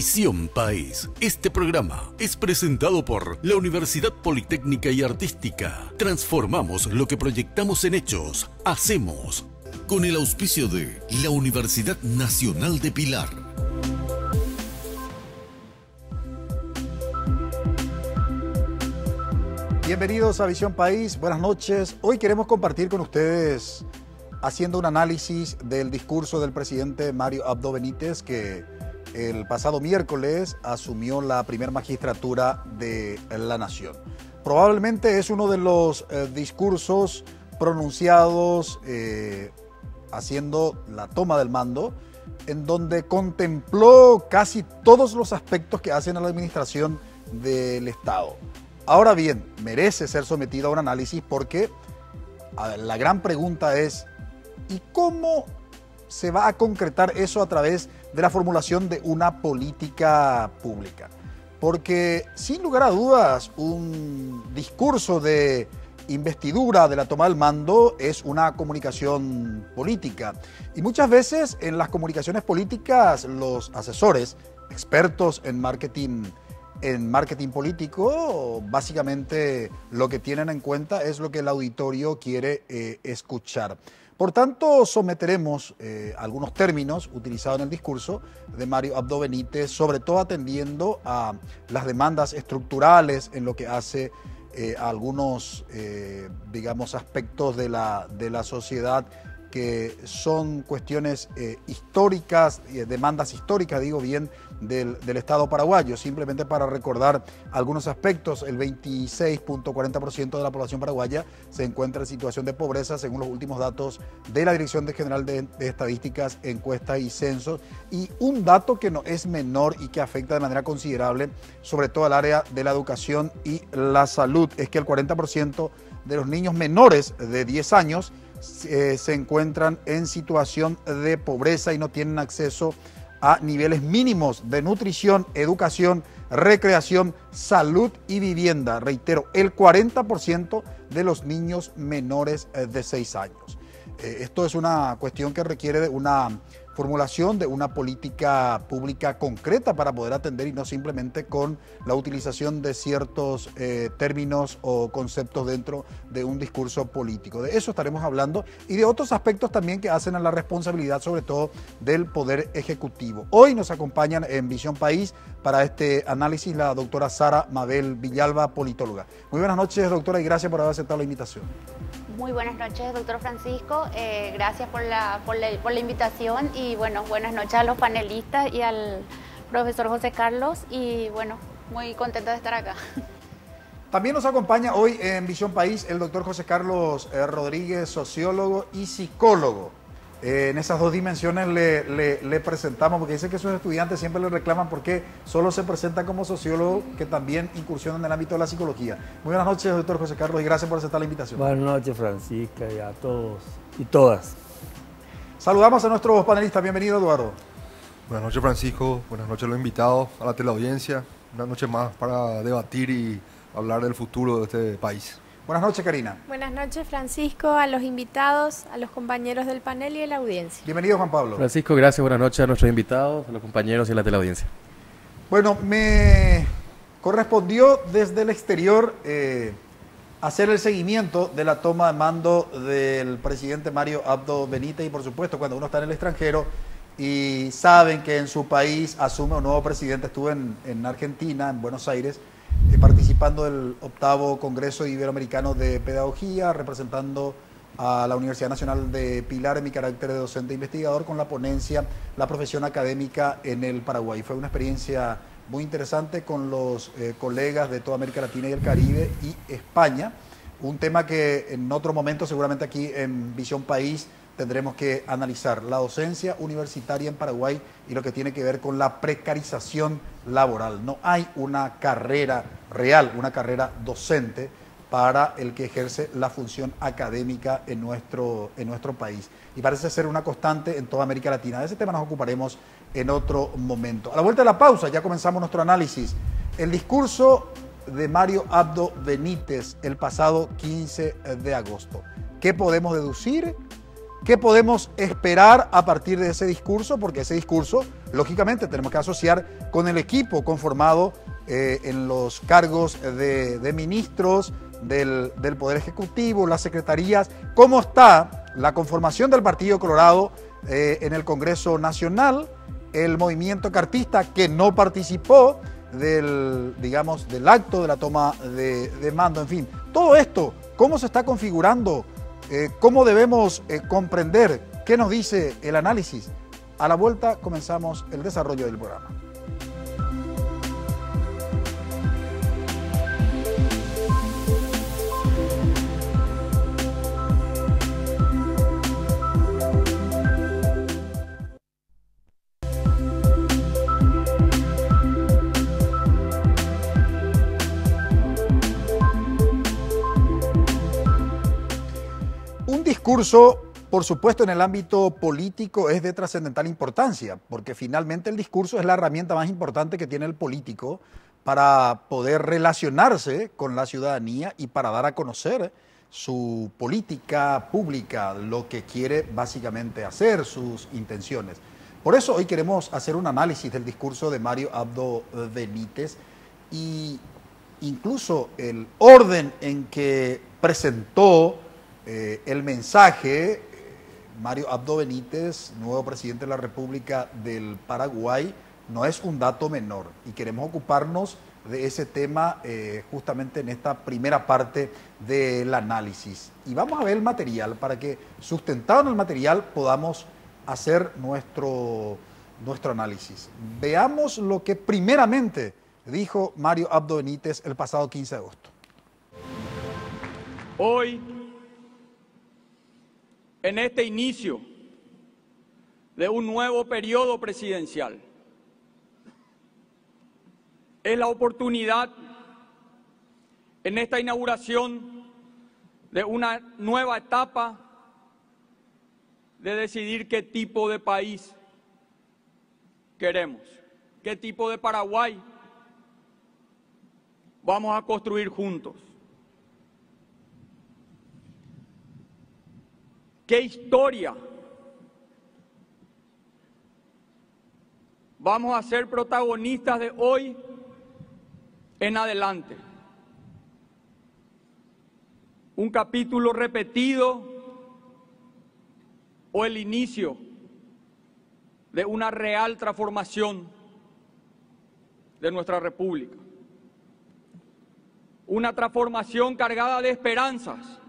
Visión País. Este programa es presentado por la Universidad Politécnica y Artística. Transformamos lo que proyectamos en hechos. Hacemos. Con el auspicio de la Universidad Nacional de Pilar. Bienvenidos a Visión País, buenas noches. Hoy queremos compartir con ustedes haciendo un análisis del discurso del presidente Mario Abdo Benítez, que el pasado miércoles asumió la primera magistratura de la Nación. Probablemente es uno de los discursos pronunciados haciendo la toma del mando, en donde contempló casi todos los aspectos que hacen a la administración del Estado. Ahora bien, merece ser sometido a un análisis porque la gran pregunta es, ¿y cómo se va a concretar eso a través de la formulación de una política pública? Porque sin lugar a dudas, un discurso de investidura de la toma del mando es una comunicación política. Y muchas veces en las comunicaciones políticas los asesores, expertos en marketing político, básicamente lo que tienen en cuenta es lo que el auditorio quiere escuchar. Por tanto, someteremos algunos términos utilizados en el discurso de Mario Abdo Benítez, sobre todo atendiendo a las demandas estructurales en lo que hace a algunos, digamos, aspectos de la sociedad que son cuestiones históricas, demandas históricas, digo bien, del Estado paraguayo. Simplemente para recordar algunos aspectos, el 26.40% de la población paraguaya se encuentra en situación de pobreza, según los últimos datos de la Dirección General de Estadísticas, Encuestas y Censos. Y un dato que no es menor y que afecta de manera considerable, sobre todo al área de la educación y la salud, es que el 40% de los niños menores de 10 años se encuentran en situación de pobreza y no tienen acceso a niveles mínimos de nutrición, educación, recreación, salud y vivienda. Reitero, el 40% de los niños menores de 6 años. Esto es una cuestión que requiere de una formulación de una política pública concreta para poder atender, y no simplemente con la utilización de ciertos términos o conceptos dentro de un discurso político. De eso estaremos hablando y de otros aspectos también que hacen a la responsabilidad, sobre todo del Poder Ejecutivo. Hoy nos acompañan en Visión País para este análisis la doctora Sara Mabel Villalba, politóloga. Muy buenas noches, doctora, y gracias por haber aceptado la invitación. Muy buenas noches, doctor Francisco. Gracias por la invitación y bueno, buenas noches a los panelistas y al profesor José Carlos y bueno, muy contenta de estar acá. También nos acompaña hoy en Visión País el doctor José Carlos Rodríguez, sociólogo y psicólogo. En esas dos dimensiones le presentamos, porque dice que sus estudiantes siempre le reclaman por qué solo se presenta como sociólogo, que también incursiona en el ámbito de la psicología. Muy buenas noches, doctor José Carlos, y gracias por aceptar la invitación. Buenas noches, Francisca, y a todos y todas. Saludamos a nuestros panelistas. Bienvenido, Eduardo. Buenas noches, Francisco. Buenas noches a los invitados, a la teleaudiencia. Una noche más para debatir y hablar del futuro de este país. Buenas noches, Karina. Buenas noches, Francisco, a los invitados, a los compañeros del panel y a la audiencia. Bienvenido, Juan Pablo. Francisco, gracias. Buenas noches a nuestros invitados, a los compañeros y a la teleaudiencia. Bueno, me correspondió desde el exterior hacer el seguimiento de la toma de mando del presidente Mario Abdo Benítez, y por supuesto cuando uno está en el extranjero y saben que en su país asume un nuevo presidente. Estuve en Argentina, en Buenos Aires, participando del 8º Congreso Iberoamericano de Pedagogía, representando a la Universidad Nacional de Pilar en mi carácter de docente e investigador con la ponencia La profesión académica en el Paraguay. Fue una experiencia muy interesante con los colegas de toda América Latina y el Caribe y España, un tema que en otro momento seguramente aquí en Visión País tendremos que analizar: la docencia universitaria en Paraguay y lo que tiene que ver con la precarización laboral. No hay una carrera real, una carrera docente para el que ejerce la función académica en nuestro país. Y parece ser una constante en toda América Latina. De ese tema nos ocuparemos en otro momento. A la vuelta de la pausa ya comenzamos nuestro análisis. El discurso de Mario Abdo Benítez el pasado 15 de agosto. ¿Qué podemos deducir? ¿Qué podemos esperar a partir de ese discurso? Porque ese discurso, lógicamente, tenemos que asociar con el equipo conformado en los cargos de ministros del Poder Ejecutivo, las secretarías. ¿Cómo está la conformación del Partido Colorado en el Congreso Nacional? El movimiento cartista que no participó del acto de la toma de mando, en fin. Todo esto, ¿cómo se está configurando? ¿Cómo debemos comprender? ¿Qué nos dice el análisis? A la vuelta comenzamos el desarrollo del programa. Un discurso, por supuesto, en el ámbito político es de trascendental importancia, porque finalmente el discurso es la herramienta más importante que tiene el político para poder relacionarse con la ciudadanía y para dar a conocer su política pública, lo que quiere básicamente hacer, sus intenciones. Por eso hoy queremos hacer un análisis del discurso de Mario Abdo Benítez y incluso el orden en que presentó el mensaje. Mario Abdo Benítez, nuevo presidente de la República del Paraguay, no es un dato menor y queremos ocuparnos de ese tema justamente en esta primera parte del análisis. Y vamos a ver el material para que, sustentado en el material, podamos hacer nuestro análisis. Veamos lo que primeramente dijo Mario Abdo Benítez el pasado 15 de agosto. Hoy, en este inicio de un nuevo periodo presidencial, es la oportunidad en esta inauguración de una nueva etapa de decidir qué tipo de país queremos, qué tipo de Paraguay vamos a construir juntos. ¿Qué historia vamos a ser protagonistas de hoy en adelante? ¿Un capítulo repetido o el inicio de una real transformación de nuestra República? Una transformación cargada de esperanzas,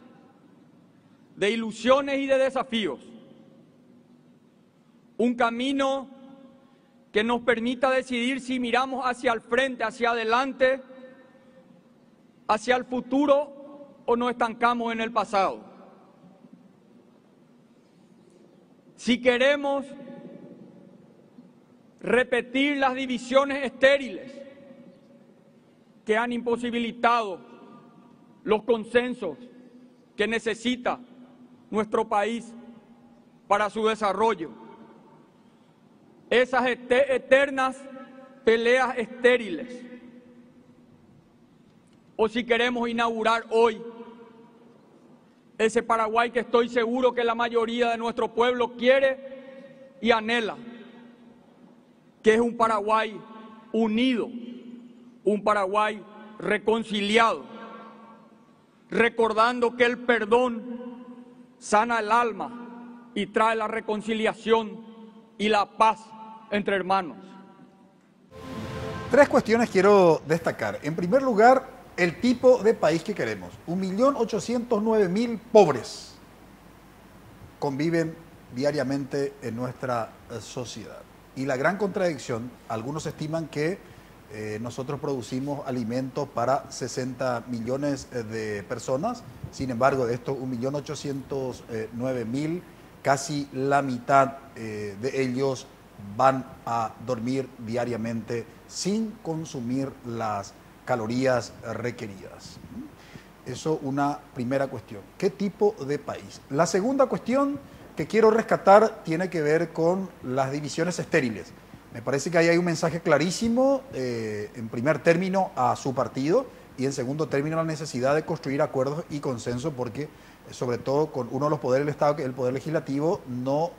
de ilusiones y de desafíos. Un camino que nos permita decidir si miramos hacia el frente, hacia adelante, hacia el futuro o nos estancamos en el pasado. Si queremos repetir las divisiones estériles que han imposibilitado los consensos que necesita nuestro país para su desarrollo, esas eternas peleas estériles, o si queremos inaugurar hoy ese Paraguay que estoy seguro que la mayoría de nuestro pueblo quiere y anhela, que es un Paraguay unido, un Paraguay reconciliado, recordando que el perdón sana el alma y trae la reconciliación y la paz entre hermanos. Tres cuestiones quiero destacar. En primer lugar, el tipo de país que queremos. 1.809.000 pobres conviven diariamente en nuestra sociedad. Y la gran contradicción, algunos estiman que nosotros producimos alimentos para 60 millones de personas. Sin embargo, de estos 1.809.000, casi la mitad de ellos van a dormir diariamente sin consumir las calorías requeridas. Eso una primera cuestión. ¿Qué tipo de país? La segunda cuestión que quiero rescatar tiene que ver con las divisiones estériles. Me parece que ahí hay un mensaje clarísimo, en primer término, a su partido y en segundo término, la necesidad de construir acuerdos y consenso, porque sobre todo con uno de los poderes del Estado, que es el Poder Legislativo, no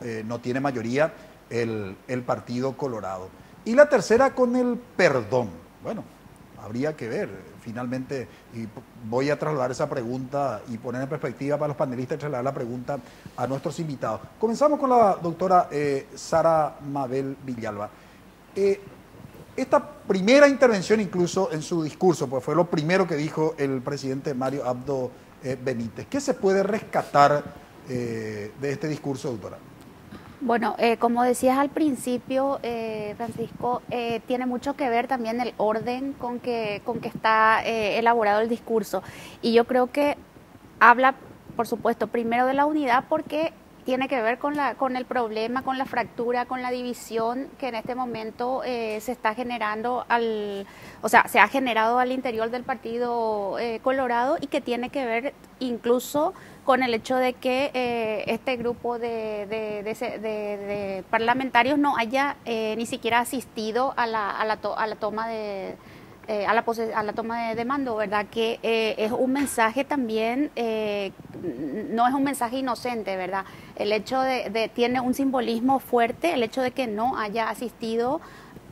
tiene mayoría el Partido Colorado. Y la tercera con el perdón. Bueno, habría que ver, finalmente, y voy a trasladar esa pregunta y poner en perspectiva para los panelistas y trasladar la pregunta a nuestros invitados. Comenzamos con la doctora Sara Mabel Villalba. Esta primera intervención incluso en su discurso, pues fue lo primero que dijo el presidente Mario Abdo Benítez. ¿Qué se puede rescatar de este discurso, doctora? Bueno, como decías al principio, Francisco, tiene mucho que ver también el orden con que está elaborado el discurso. Y yo creo que habla, por supuesto, primero de la unidad porque tiene que ver con el problema, con la fractura, con la división que en este momento se está generando se ha generado al interior del Partido Colorado y que tiene que ver incluso con el hecho de que este grupo de parlamentarios no haya ni siquiera asistido a la toma de mando, ¿verdad? Que es un mensaje también, no es un mensaje inocente, ¿verdad? El hecho tiene un simbolismo fuerte, el hecho de que no haya asistido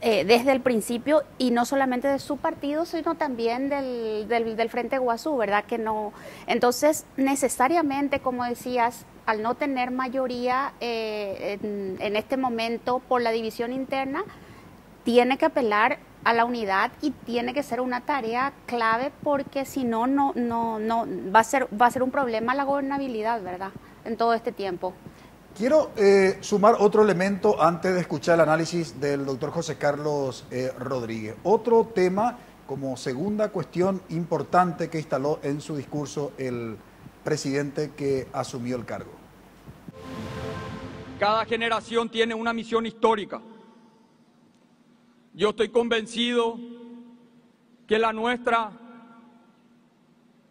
desde el principio, y no solamente de su partido, sino también del Frente Guazú, ¿verdad? Que no. Entonces, necesariamente, como decías, al no tener mayoría en este momento por la división interna, tiene que apelar a la unidad y tiene que ser una tarea clave, porque si no va a ser un problema la gobernabilidad, ¿verdad? En todo este tiempo. Quiero sumar otro elemento antes de escuchar el análisis del doctor José Carlos Rodríguez. Otro tema como segunda cuestión importante que instaló en su discurso el presidente que asumió el cargo. Cada generación tiene una misión histórica. Yo estoy convencido que la nuestra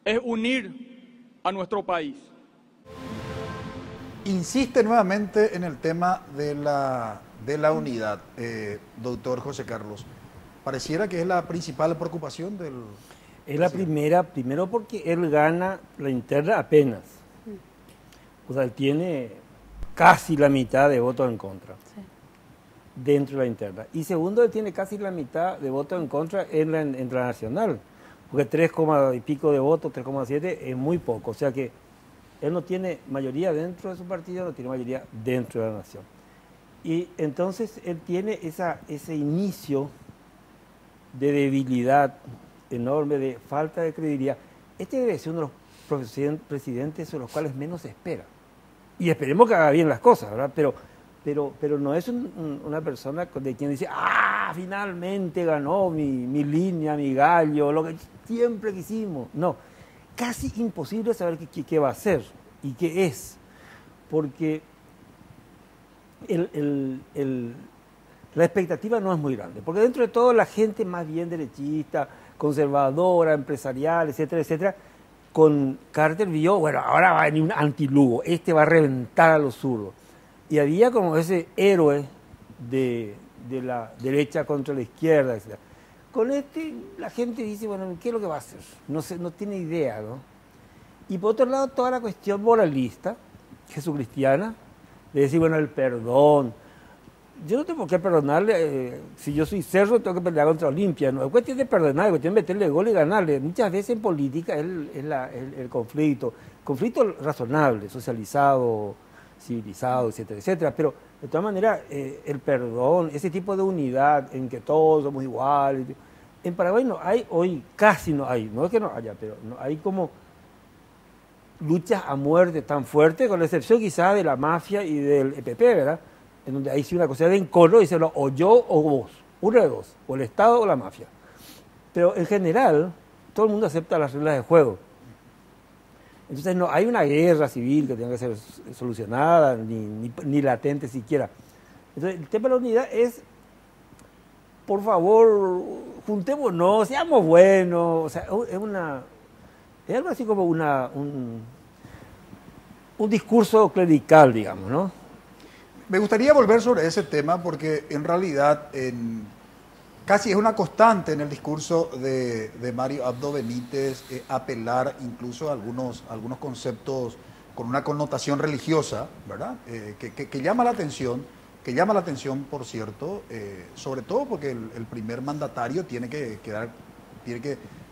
es unir a nuestro país. Insiste nuevamente en el tema de la unidad, doctor José Carlos. Pareciera que es la principal preocupación del... Es la primera, primero porque él gana la interna apenas. O sea, él tiene casi la mitad de votos en contra. Sí. Dentro de la interna. Y segundo, él tiene casi la mitad de votos en contra en la nacional. Porque 3, y pico de votos, 3,7 es muy poco. O sea que él no tiene mayoría dentro de su partido, no tiene mayoría dentro de la nación. Y entonces él tiene ese inicio de debilidad enorme, de falta de credibilidad. Este debe ser uno de los presidentes sobre los cuales menos se espera. Y esperemos que haga bien las cosas, ¿verdad? Pero no es una persona de quien dice, finalmente ganó mi línea, mi gallo, lo que siempre quisimos. No, casi imposible saber qué va a hacer y qué es, porque la expectativa no es muy grande, porque dentro de todo la gente más bien derechista, conservadora, empresarial, etcétera, etcétera, con Carter vio, bueno, ahora va a venir un anti-Lugo, este va a reventar a los zurdos. Y había como ese héroe de la derecha contra la izquierda, etc. Con este, la gente dice, bueno, ¿qué es lo que va a hacer? No tiene idea, ¿no? Y por otro lado, toda la cuestión moralista, jesucristiana, de decir, bueno, el perdón. Yo no tengo por qué perdonarle, si yo soy Cerro, tengo que pelear contra Olimpia. No es cuestión de perdonar, es cuestión de meterle gol y ganarle. Muchas veces en política es el conflicto razonable, socializado, civilizado, etcétera, etcétera, pero de todas maneras el perdón, ese tipo de unidad en que todos somos iguales, en Paraguay no hay, hoy casi no hay, no es que no haya, pero no hay como luchas a muerte tan fuertes, con la excepción quizás de la mafia y del EPP, ¿verdad? En donde hay sí una cosa de encono, dice o yo o vos, uno de dos, o el Estado o la mafia. Pero en general, todo el mundo acepta las reglas de juego. Entonces no hay una guerra civil que tenga que ser solucionada, ni latente siquiera. Entonces el tema de la unidad es, por favor, juntémonos, seamos buenos. O sea, es algo así como un discurso clerical, digamos, ¿no? Me gustaría volver sobre ese tema porque en realidad casi es una constante en el discurso de Mario Abdo Benítez apelar incluso a algunos conceptos con una connotación religiosa, ¿verdad? Que llama la atención, por cierto, sobre todo porque el primer mandatario tiene que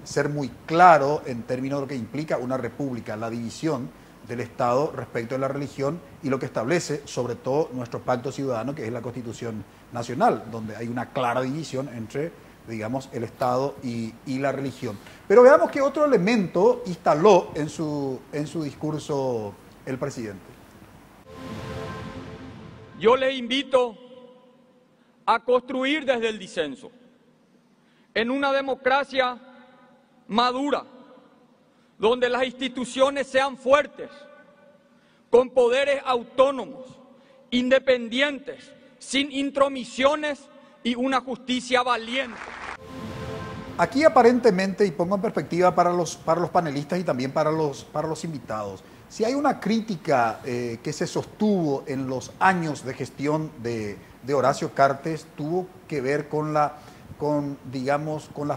ser muy claro en términos de lo que implica una república, la división del Estado respecto de la religión y lo que establece sobre todo nuestro pacto ciudadano, que es la Constitución Nacional, donde hay una clara división entre, digamos, el Estado y la religión. Pero veamos qué otro elemento instaló en su discurso el presidente. Yo les invito a construir desde el disenso, en una democracia madura, donde las instituciones sean fuertes, con poderes autónomos, independientes, sin intromisiones y una justicia valiente. Aquí aparentemente, y pongo en perspectiva para los panelistas y también para los invitados, si hay una crítica que se sostuvo en los años de gestión de Horacio Cartes, tuvo que ver con la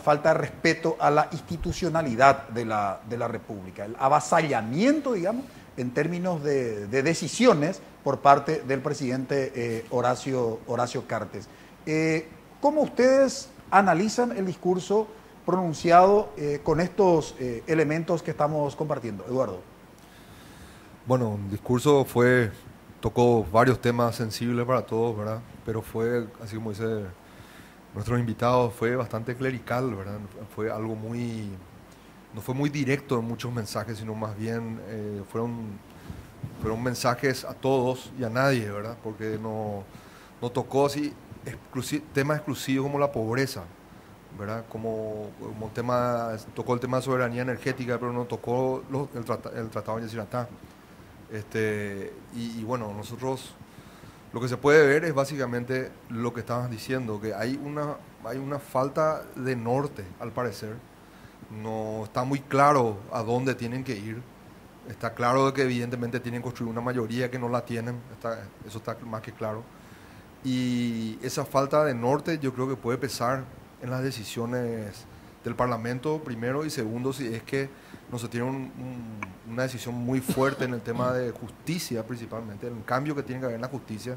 falta de respeto a la institucionalidad de la República, el avasallamiento, digamos, en términos de decisiones por parte del presidente Horacio Cartes. ¿Cómo ustedes analizan el discurso pronunciado con estos elementos que estamos compartiendo? Eduardo. Bueno, el discurso tocó varios temas sensibles para todos, ¿verdad? Pero fue, así como dice nuestros invitados, fue bastante clerical, ¿verdad? Fue algo no fue muy directo en muchos mensajes, sino más bien fueron mensajes a todos y a nadie, ¿verdad? Porque no tocó así temas exclusivos como la pobreza, ¿verdad? Tocó el tema de soberanía energética, pero no tocó el Tratado de Yacyretá. Y bueno, nosotros lo que se puede ver es básicamente lo que estabas diciendo, que hay una falta de norte, al parecer. No está muy claro a dónde tienen que ir. Está claro de que evidentemente tienen que construir una mayoría que no la tienen, eso está más que claro. Y esa falta de norte yo creo que puede pesar en las decisiones del Parlamento, primero, y segundo, si es que no se tiene una decisión muy fuerte en el tema de justicia, principalmente, el cambio que tiene que haber en la justicia.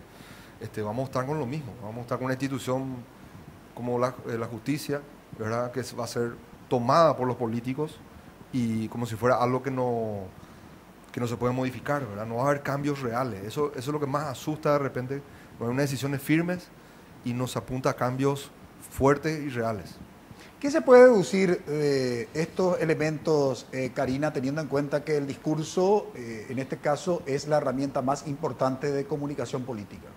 Vamos a estar con lo mismo, vamos a estar con una institución como la justicia, ¿verdad? Que va a ser tomada por los políticos y como si fuera algo que no se puede modificar, ¿verdad? No va a haber cambios reales. Eso es lo que más asusta de repente, con unas decisiones firmes y nos apunta a cambios fuertes y reales. ¿Qué se puede deducir de estos elementos, Karina, teniendo en cuenta que el discurso, en este caso, es la herramienta más importante de comunicación política?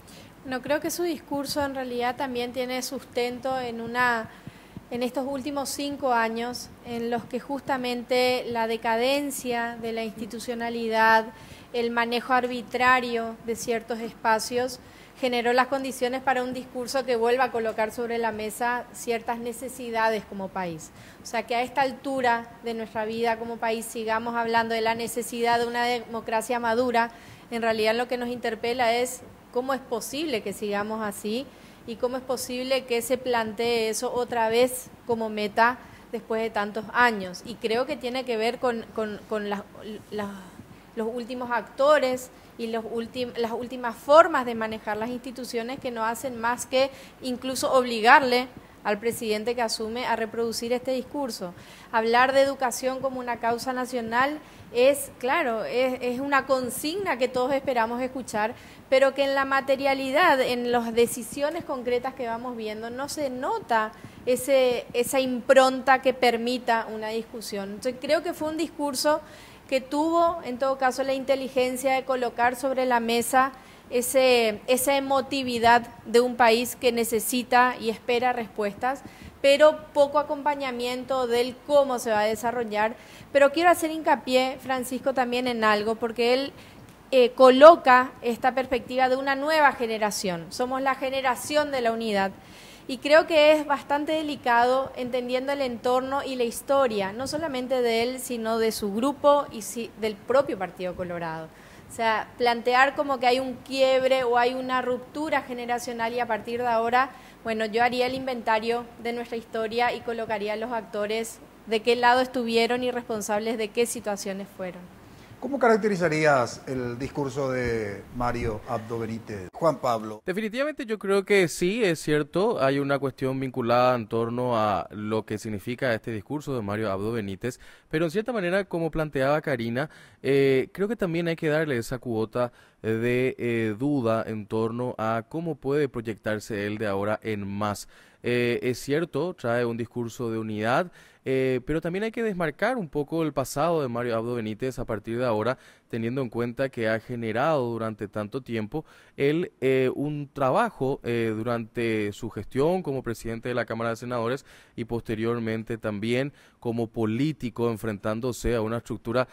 No, creo que su discurso en realidad también tiene sustento en estos últimos 5 años, en los que justamente la decadencia de la institucionalidad, el manejo arbitrario de ciertos espacios, generó las condiciones para un discurso que vuelva a colocar sobre la mesa ciertas necesidades como país. O sea, que a esta altura de nuestra vida como país sigamos hablando de la necesidad de una democracia madura, en realidad lo que nos interpela es cómo es posible que sigamos así y cómo es posible que se plantee eso otra vez como meta después de tantos años. Y creo que tiene que ver con los últimos actores y las últimas formas de manejar las instituciones que no hacen más que incluso obligarle al presidente que asume a reproducir este discurso. Hablar de educación como una causa nacional es, claro, es una consigna que todos esperamos escuchar, pero que en la materialidad, en las decisiones concretas que vamos viendo, no se nota esa impronta que permita una discusión. Entonces creo que fue un discurso que tuvo, en todo caso, la inteligencia de colocar sobre la mesa esa emotividad de un país que necesita y espera respuestas, pero poco acompañamiento del cómo se va a desarrollar. Pero quiero hacer hincapié, Francisco, también en algo, porque él coloca esta perspectiva de una nueva generación. Somos la generación de la unidad. Y creo que es bastante delicado entendiendo el entorno y la historia, no solamente de él, sino de su grupo y del propio Partido Colorado. O sea, plantear como que hay un quiebre o hay una ruptura generacional y a partir de ahora, bueno, yo haría el inventario de nuestra historia y colocaría a los actores de qué lado estuvieron y responsables de qué situaciones fueron. ¿Cómo caracterizarías el discurso de Mario Abdo Benítez? Juan Pablo. Definitivamente yo creo que sí, es cierto, hay una cuestión vinculada en torno a lo que significa este discurso de Mario Abdo Benítez, pero en cierta manera, como planteaba Karina, creo que también hay que darle esa cuota de duda en torno a cómo puede proyectarse él de ahora en más. Es cierto, trae un discurso de unidad, pero también hay que desmarcar un poco el pasado de Mario Abdo Benítez a partir de ahora, teniendo en cuenta que ha generado durante tanto tiempo él un trabajo durante su gestión como presidente de la Cámara de Senadores y posteriormente también como político enfrentándose a una estructura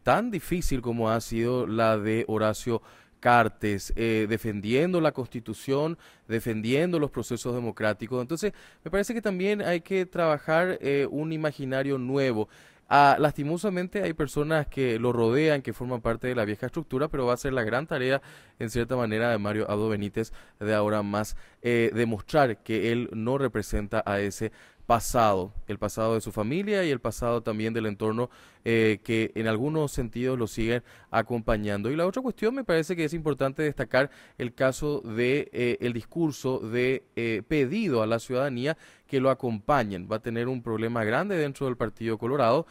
tan difícil como ha sido la de Horacio Cartes, defendiendo la Constitución, defendiendo los procesos democráticos. Entonces, me parece que también hay que trabajar un imaginario nuevo. Lastimosamente hay personas que lo rodean, que forman parte de la vieja estructura, pero va a ser la gran tarea, en cierta manera, de Mario Abdo Benítez de ahora más, demostrar que él no representa a ese pasado, el pasado de su familia y el pasado también del entorno que en algunos sentidos lo siguen acompañando. Y la otra cuestión me parece que es importante destacar el caso de el discurso de pedido a la ciudadanía que lo acompañen. Va a tener un problema grande dentro del Partido Colorado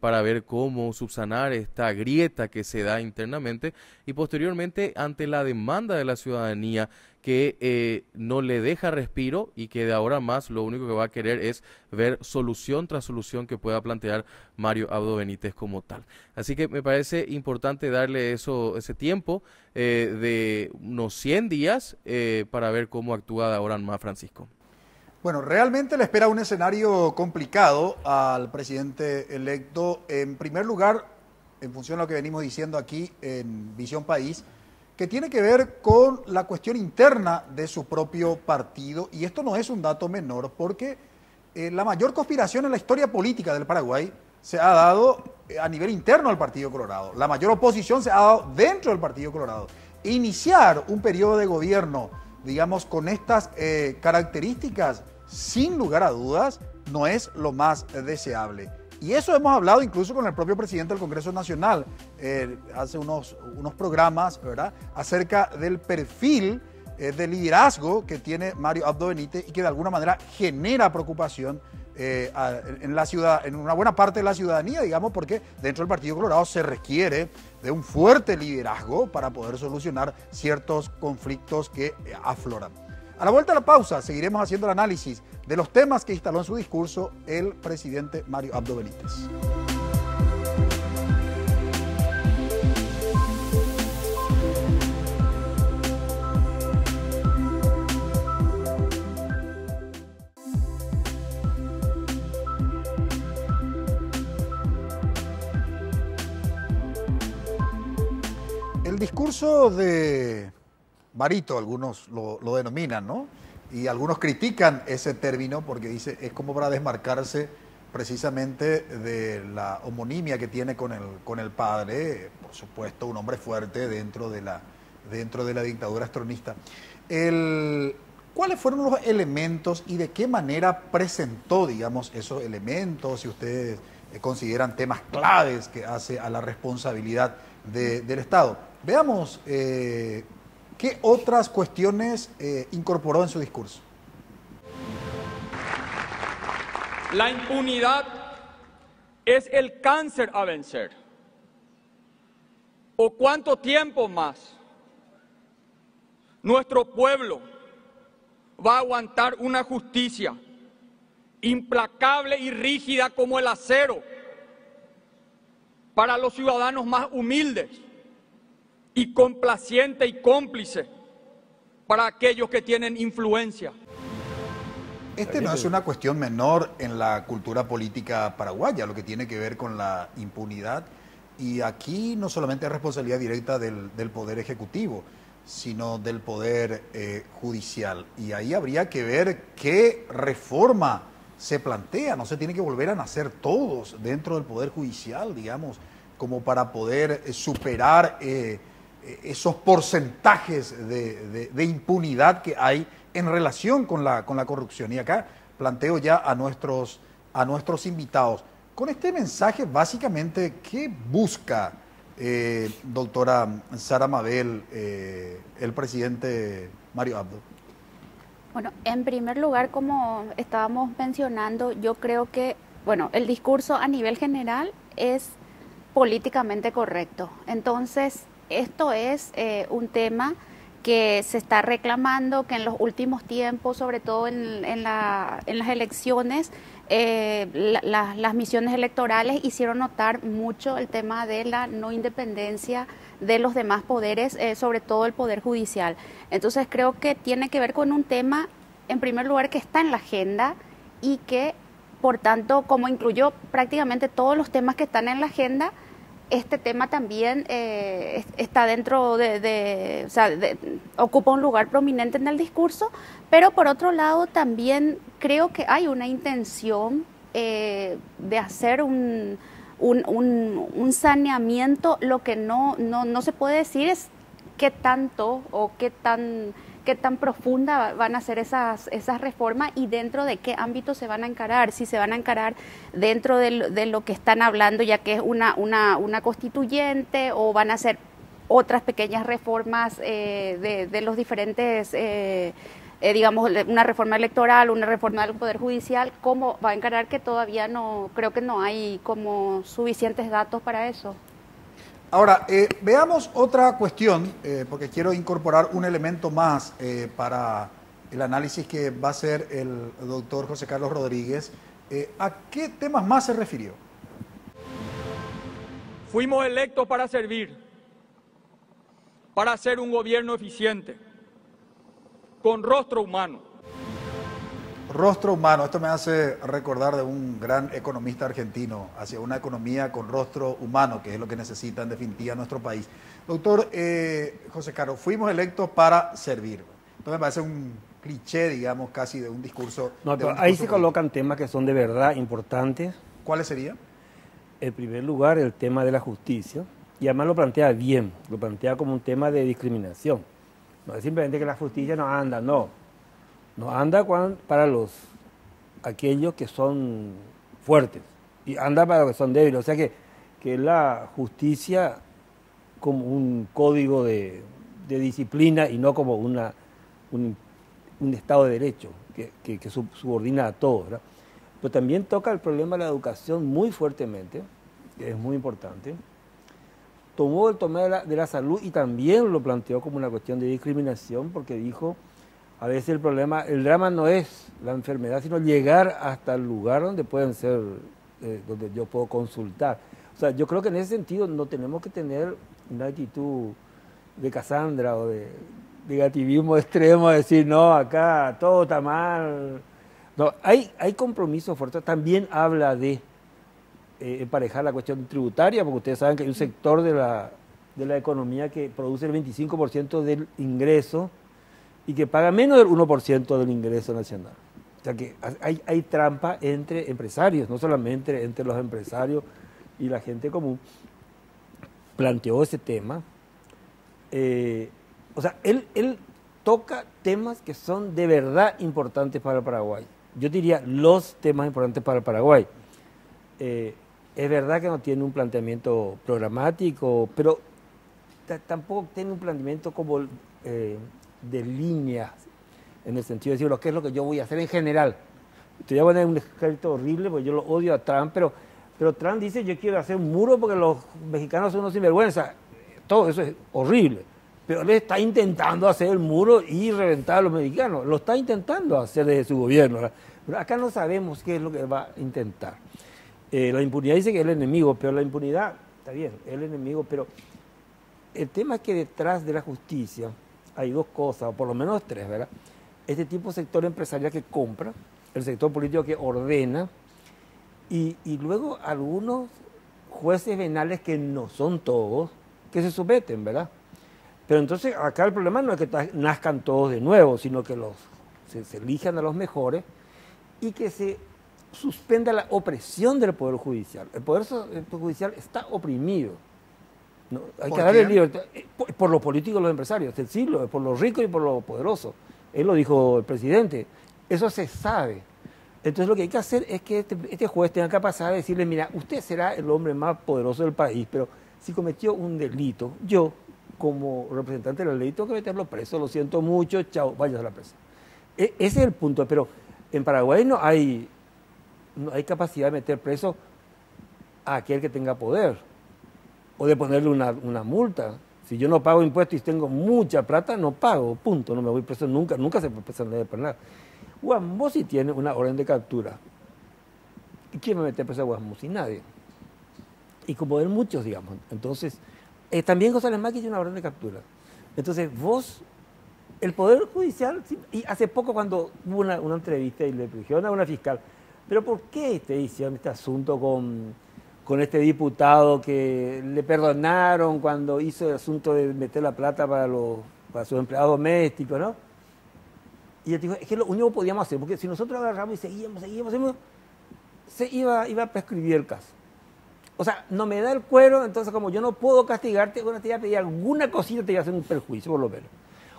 para ver cómo subsanar esta grieta que se da internamente y posteriormente ante la demanda de la ciudadanía que no le deja respiro y que de ahora más lo único que va a querer es ver solución tras solución que pueda plantear Mario Abdo Benítez como tal. Así que me parece importante darle ese tiempo de unos 100 días para ver cómo actúa de ahora en más Francisco. Bueno, realmente le espera un escenario complicado al presidente electo. En primer lugar, en función de lo que venimos diciendo aquí en Visión País, que tiene que ver con la cuestión interna de su propio partido. Y esto no es un dato menor, porque la mayor conspiración en la historia política del Paraguay se ha dado a nivel interno al Partido Colorado. La mayor oposición se ha dado dentro del Partido Colorado. Iniciar un periodo de gobierno, digamos, con estas características, sin lugar a dudas, no es lo más deseable. Y eso hemos hablado incluso con el propio presidente del Congreso Nacional hace unos programas, ¿verdad?, acerca del perfil de liderazgo que tiene Mario Abdo Benítez y que de alguna manera genera preocupación en la ciudad, en una buena parte de la ciudadanía, digamos, porque dentro del Partido Colorado se requiere de un fuerte liderazgo para poder solucionar ciertos conflictos que afloran. A la vuelta de la pausa seguiremos haciendo el análisis de los temas que instaló en su discurso el presidente Mario Abdo Benítez. El discurso de Marito, algunos lo denominan, ¿no? Y algunos critican ese término porque dice es como para desmarcarse precisamente de la homonimia que tiene con el padre, por supuesto un hombre fuerte dentro de la dictadura astronista. ¿Cuáles fueron los elementos y de qué manera presentó, digamos, esos elementos, si ustedes consideran temas claves que hace a la responsabilidad del Estado? Veamos ¿qué otras cuestiones incorporó en su discurso? La impunidad es el cáncer a vencer. ¿O cuánto tiempo más nuestro pueblo va a aguantar una justicia implacable y rígida como el acero para los ciudadanos más humildes y complaciente y cómplice para aquellos que tienen influencia? No es una cuestión menor en la cultura política paraguaya, lo que tiene que ver con la impunidad. Y aquí no solamente es responsabilidad directa del Poder Ejecutivo, sino del Poder Judicial. Y ahí habría que ver qué reforma se plantea. No se tiene que volver a nacer todos dentro del Poder Judicial, digamos, como para poder superar esos porcentajes de impunidad que hay en relación con la corrupción. Y acá planteo ya a nuestros invitados, Con este mensaje, básicamente, ¿qué busca, doctora Sara Mabel, el presidente Mario Abdo? Bueno, en primer lugar, como estábamos mencionando, yo creo que, bueno, el discurso a nivel general es políticamente correcto. Entonces, esto es un tema que se está reclamando, que en los últimos tiempos, sobre todo en las elecciones, las misiones electorales hicieron notar mucho el tema de la no independencia de los demás poderes, sobre todo el Poder Judicial. Entonces creo que tiene que ver con un tema, en primer lugar, que está en la agenda y que, por tanto, como incluyó prácticamente todos los temas que están en la agenda, este tema también está dentro o sea, ocupa un lugar prominente en el discurso, pero por otro lado también creo que hay una intención de hacer un saneamiento. Lo que no se puede decir es qué tanto o qué tan profunda van a ser esas reformas y dentro de qué ámbito se van a encarar, si se van a encarar dentro de lo que están hablando, ya que es una constituyente, o van a ser otras pequeñas reformas de los diferentes, digamos, una reforma electoral, una reforma del Poder Judicial. ¿Cómo va a encarar? Que todavía creo que no hay como suficientes datos para eso. Ahora, veamos otra cuestión, porque quiero incorporar un elemento más para el análisis que va a hacer el doctor José Carlos Rodríguez. ¿A qué temas más se refirió? Fuimos electos para servir, para hacer un gobierno eficiente, con rostro humano. Rostro humano, esto me hace recordar de un gran economista argentino, hacia una economía con rostro humano, que es lo que necesita en definitiva nuestro país. Doctor José Carlos, fuimos electos para servir. Entonces me parece un cliché, digamos, casi de un discurso. No, pero ahí se colocan temas que son de verdad importantes. ¿Cuáles serían? En primer lugar, el tema de la justicia, y además lo plantea bien, lo plantea como un tema de discriminación. No es simplemente que la justicia no anda, no. No anda para aquellos que son fuertes y anda para los que son débiles. O sea que la justicia como un código de disciplina y no como un Estado de Derecho que subordina a todos, ¿verdad? Pero también toca el problema de la educación muy fuertemente, que es muy importante. Tomó el tema de la salud y también lo planteó como una cuestión de discriminación, porque dijo: a veces el drama no es la enfermedad, sino llegar hasta el lugar donde pueden ser, donde yo puedo consultar. O sea, yo creo que en ese sentido no tenemos que tener una actitud de Casandra o de negativismo extremo, de decir, no, acá todo está mal. No, hay compromisos fuertes. También habla de emparejar la cuestión tributaria, porque ustedes saben que hay un sector de la economía que produce el 25% del ingreso y que paga menos del 1% del ingreso nacional. O sea que hay trampa entre empresarios, no solamente entre los empresarios y la gente común. Planteó ese tema. O sea, él toca temas que son de verdad importantes para el Paraguay. Yo diría los temas importantes para el Paraguay. Es verdad que no tiene un planteamiento programático, pero tampoco tiene un planteamiento como de líneas, en el sentido de decir, ¿qué es lo que yo voy a hacer en general? Te voy a poner un ejemplo horrible, porque yo lo odio a Trump, pero Trump dice, yo quiero hacer un muro porque los mexicanos son unos sinvergüenza. Todo eso es horrible, pero él está intentando hacer el muro y reventar a los mexicanos. Lo está intentando hacer desde su gobierno, ¿verdad? Pero acá no sabemos qué es lo que va a intentar. La impunidad dice que es el enemigo, pero la impunidad, está bien, es el enemigo, pero el tema es que detrás de la justicia hay dos cosas, o por lo menos tres, ¿verdad? Este tipo de sector empresarial que compra, el sector político que ordena, y luego algunos jueces venales que no son todos, que se someten, ¿verdad? Pero entonces acá el problema no es que nazcan todos de nuevo, sino que se elijan a los mejores y que se suspenda la opresión del Poder Judicial. El Poder Judicial está oprimido. No, hay que darle libertad por los políticos y los empresarios, del siglo, por los ricos y por los poderosos. Él lo dijo el presidente. Eso se sabe. Entonces lo que hay que hacer es que este juez tenga capacidad de decirle, mira, usted será el hombre más poderoso del país, pero si cometió un delito, yo, como representante de la ley, tengo que meterlo preso, lo siento mucho, chao, vayas a la presa. Ese es el punto, pero en Paraguay no hay capacidad de meter preso a aquel que tenga poder, o de ponerle una multa. Si yo no pago impuestos y tengo mucha plata, no pago, punto, no me voy preso nunca se puede preso por nada. Guasmosi tiene una orden de captura. ¿Y quién me mete preso a Guasmosi? Nadie. Y como ven muchos, digamos. Entonces, también González Macri tiene una orden de captura. Entonces, el Poder Judicial, y hace poco cuando hubo una entrevista y le dijeron a una fiscal, pero ¿por qué te hicieron este asunto con este diputado que le perdonaron cuando hizo el asunto de meter la plata para sus empleados domésticos, ¿no? Y él dijo, es que lo único que podíamos hacer, porque si nosotros agarramos y seguíamos, se iba a prescribir el caso. O sea, no me da el cuero, entonces como yo no puedo castigarte, bueno, te voy a pedir alguna cosita, te voy a hacer un perjuicio por lo menos.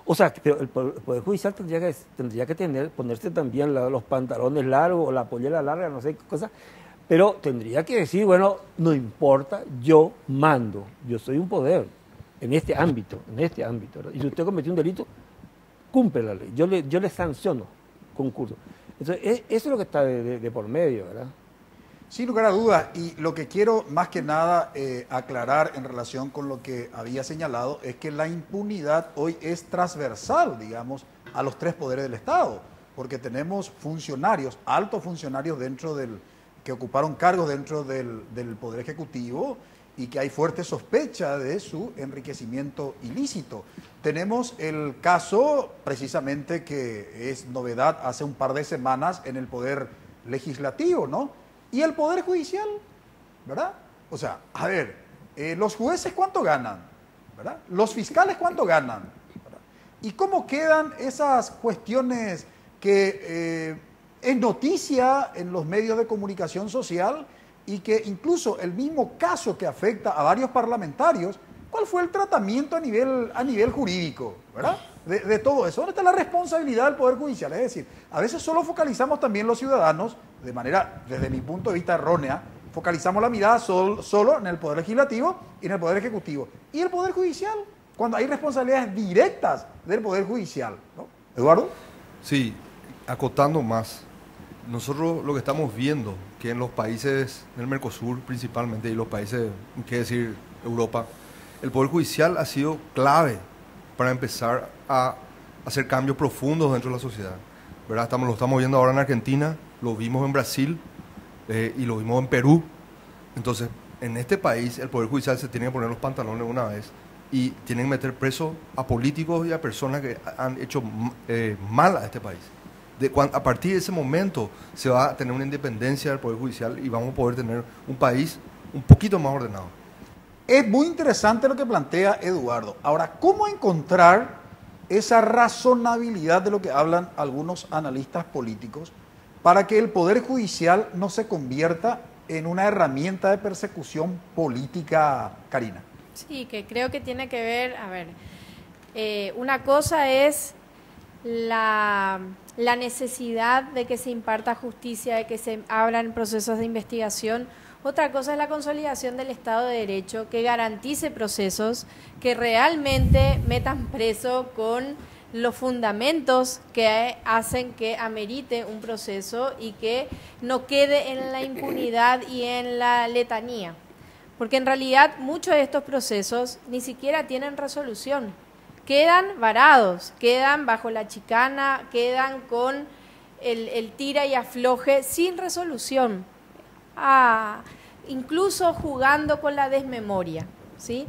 O sea, pero el Poder Judicial tendría que ponerse también los pantalones largos o la pollera larga, no sé qué cosa, pero tendría que decir, bueno, no importa, yo mando, yo soy un poder en este ámbito, ¿verdad? Y si usted cometió un delito, cumple la ley, yo le sanciono concurso. Entonces, eso es lo que está de por medio, ¿verdad? Sin lugar a dudas, y lo que quiero más que nada aclarar en relación con lo que había señalado es que la impunidad hoy es transversal, digamos, a los tres poderes del Estado, porque tenemos funcionarios, altos funcionarios que ocuparon cargos dentro del Poder Ejecutivo y que hay fuerte sospecha de su enriquecimiento ilícito. Tenemos el caso precisamente que es novedad hace un par de semanas en el Poder Legislativo, ¿no? Y el Poder Judicial, ¿verdad? O sea, a ver, los jueces ¿cuánto ganan? ¿Verdad? Los fiscales ¿cuánto ganan? ¿Verdad? ¿Y cómo quedan esas cuestiones que es noticia en los medios de comunicación social y que incluso el mismo caso que afecta a varios parlamentarios, ¿cuál fue el tratamiento a nivel jurídico? ¿Verdad? De todo eso. ¿Dónde está la responsabilidad del Poder Judicial? Es decir, a veces solo focalizamos también los ciudadanos, de manera, desde mi punto de vista errónea, focalizamos la mirada solo en el Poder Legislativo y en el Poder Ejecutivo. ¿Y el Poder Judicial? Cuando hay responsabilidades directas del Poder Judicial, ¿no? ¿Eduardo? Sí, acotando más. Nosotros lo que estamos viendo, que en los países del Mercosur principalmente, y los países, qué decir, Europa, el Poder Judicial ha sido clave para empezar a hacer cambios profundos dentro de la sociedad, ¿verdad? Lo estamos viendo ahora en Argentina, lo vimos en Brasil y lo vimos en Perú. Entonces, en este país el Poder Judicial se tiene que poner los pantalones una vez y tienen que meter preso a políticos y a personas que han hecho mal a este país. A partir de ese momento se va a tener una independencia del Poder Judicial y vamos a poder tener un país un poquito más ordenado. Es muy interesante lo que plantea Eduardo. Ahora, ¿cómo encontrar esa razonabilidad de lo que hablan algunos analistas políticos para que el Poder Judicial no se convierta en una herramienta de persecución política, Karina? Sí, que creo que tiene que ver, una cosa es la necesidad de que se imparta justicia, de que se abran procesos de investigación. Otra cosa es la consolidación del Estado de Derecho, que garantice procesos que realmente metan preso con los fundamentos que hacen que amerite un proceso y que no quede en la impunidad y en la letanía. Porque en realidad muchos de estos procesos ni siquiera tienen resolución. Quedan varados, quedan bajo la chicana, quedan con el tira y afloje sin resolución. Incluso jugando con la desmemoria, ¿sí?